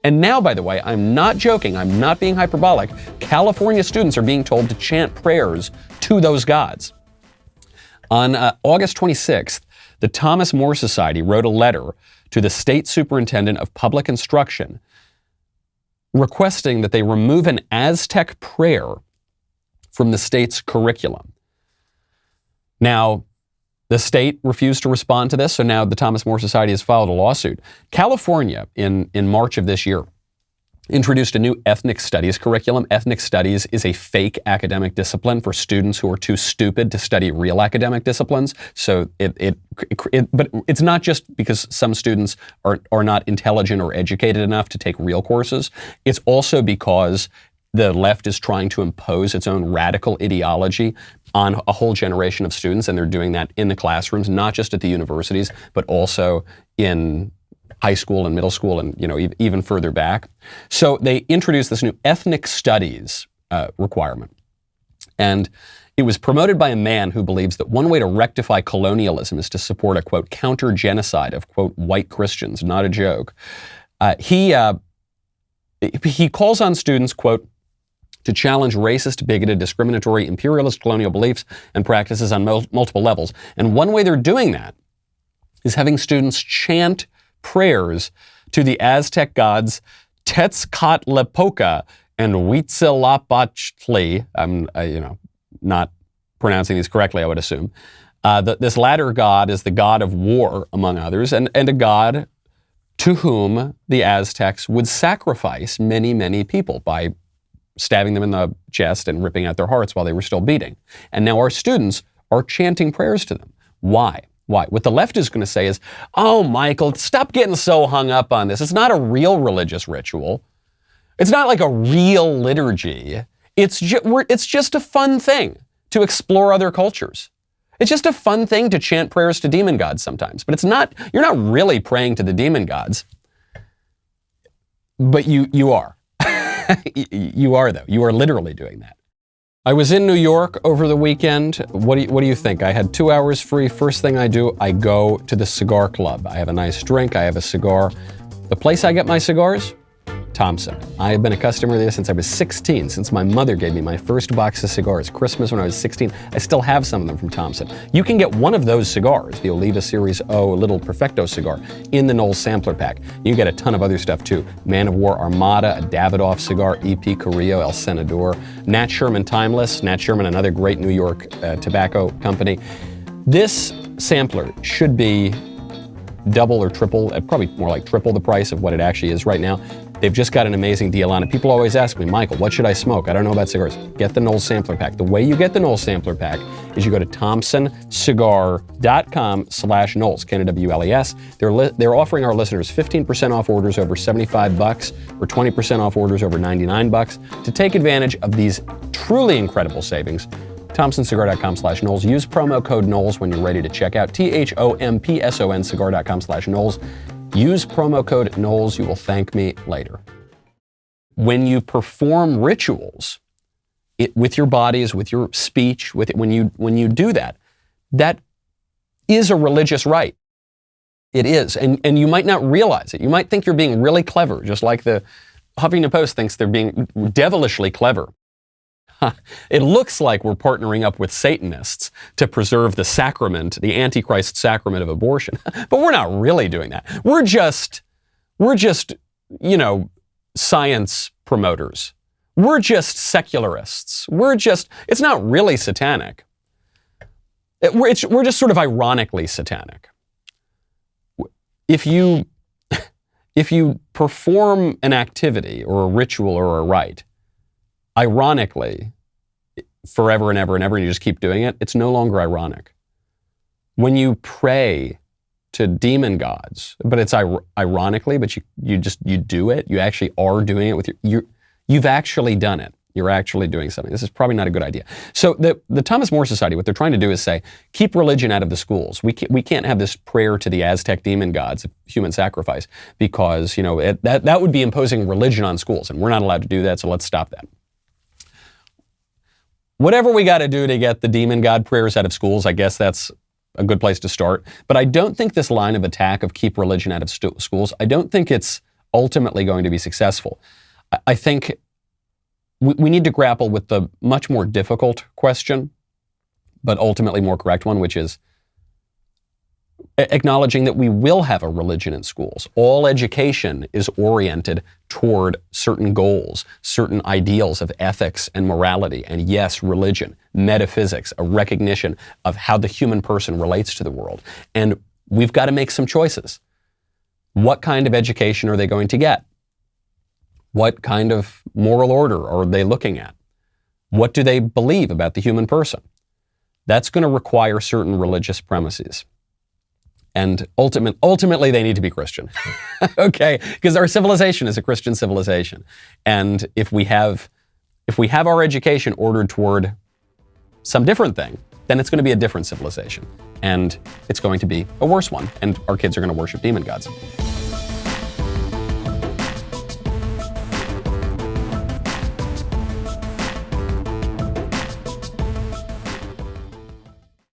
And now, by the way, I'm not joking, I'm not being hyperbolic, California students are being told to chant prayers to those gods. On August 26th, the Thomas More Society wrote a letter to the state superintendent of public instruction requesting that they remove an Aztec prayer from the state's curriculum. Now, the state refused to respond to this, so now the Thomas More Society has filed a lawsuit. California, in March of this year, introduced a new ethnic studies curriculum. Ethnic studies is a fake academic discipline for students who are too stupid to study real academic disciplines. So but it's not just because some students are not intelligent or educated enough to take real courses. It's also because the left is trying to impose its own radical ideology on a whole generation of students, and they're doing that in the classrooms, not just at the universities, but also in high school and middle school and even further back. So they introduced this new ethnic studies requirement. And it was promoted by a man who believes that one way to rectify colonialism is to support a, quote, counter-genocide of, quote, white Christians, not a joke. He calls on students, quote, to challenge racist, bigoted, discriminatory, imperialist colonial beliefs and practices on multiple levels. And one way they're doing that is having students chant prayers to the Aztec gods Tezcatlipoca and Huitzilopochtli. I'm not pronouncing these correctly, I would assume. This latter god is the god of war, among others, and a god to whom the Aztecs would sacrifice many, many people by stabbing them in the chest and ripping out their hearts while they were still beating. And now our students are chanting prayers to them. Why? What the left is going to say is, oh, Michael, stop getting so hung up on this. It's not a real religious ritual. It's not like a real liturgy. It's just a fun thing to explore other cultures. It's just a fun thing to chant prayers to demon gods sometimes. But you're not really praying to the demon gods. But you are. You are, though. You are literally doing that. I was in New York over the weekend. What do you think? I had 2 hours free. First thing I do, I go to the Cigar Club. I have a nice drink. I have a cigar. The place I get my cigars? Thompson. I have been a customer there since I was 16, since my mother gave me my first box of cigars, Christmas when I was 16. I still have some of them from Thompson. You can get one of those cigars, the Oliva Series O Little Perfecto cigar, in the Knowles sampler pack. You get a ton of other stuff too. Man of War Armada, a Davidoff cigar, E.P. Carrillo, El Senador, Nat Sherman Timeless, Nat Sherman, another great New York tobacco company. This sampler should be double or triple, probably more like triple the price of what it actually is right now. They've just got an amazing deal on it. People always ask me, Michael, what should I smoke? I don't know about cigars. Get the Knowles sampler pack. The way you get the Knowles sampler pack is you go to thompsoncigar.com/Knowles, Knowles. They're offering our listeners 15% off orders over $75 or 20% off orders over $99. To take advantage of these truly incredible savings, thompsoncigar.com/Knowles. Use promo code Knowles when you're ready to check out. THOMPSON cigar.com/Knowles. Use promo code Knowles. You will thank me later. When you perform rituals with your bodies, with your speech, when you do that, that is a religious rite. It is, and you might not realize it. You might think you're being really clever, just like the Huffington Post thinks they're being devilishly clever. It looks like we're partnering up with Satanists to preserve the sacrament, the Antichrist sacrament of abortion. But we're not really doing that. We're just, science promoters. We're just secularists. It's not really satanic. We're just sort of ironically satanic. If you perform an activity or a ritual or a rite, ironically, forever and ever and ever, and you just keep doing it, it's no longer ironic. When you pray to demon gods, but it's ironically, but you do it, you actually are doing it with you've actually done it. You're actually doing something. This is probably not a good idea. So the Thomas More Society, what they're trying to do is say, keep religion out of the schools. We can't have this prayer to the Aztec demon gods of human sacrifice because, that would be imposing religion on schools, and we're not allowed to do that, so let's stop that. Whatever we got to do to get the demon god prayers out of schools, I guess that's a good place to start. But I don't think this line of attack of keep religion out of schools, I don't think it's ultimately going to be successful. I think we need to grapple with the much more difficult question, but ultimately more correct one, which is acknowledging that we will have a religion in schools. All education is oriented toward certain goals, certain ideals of ethics and morality. And yes, religion, metaphysics, a recognition of how the human person relates to the world. And we've got to make some choices. What kind of education are they going to get? What kind of moral order are they looking at? What do they believe about the human person? That's going to require certain religious premises. And ultimately, they need to be Christian, okay? Because our civilization is a Christian civilization. And if we have our education ordered toward some different thing, then it's going to be a different civilization. And it's going to be a worse one. And our kids are going to worship demon gods.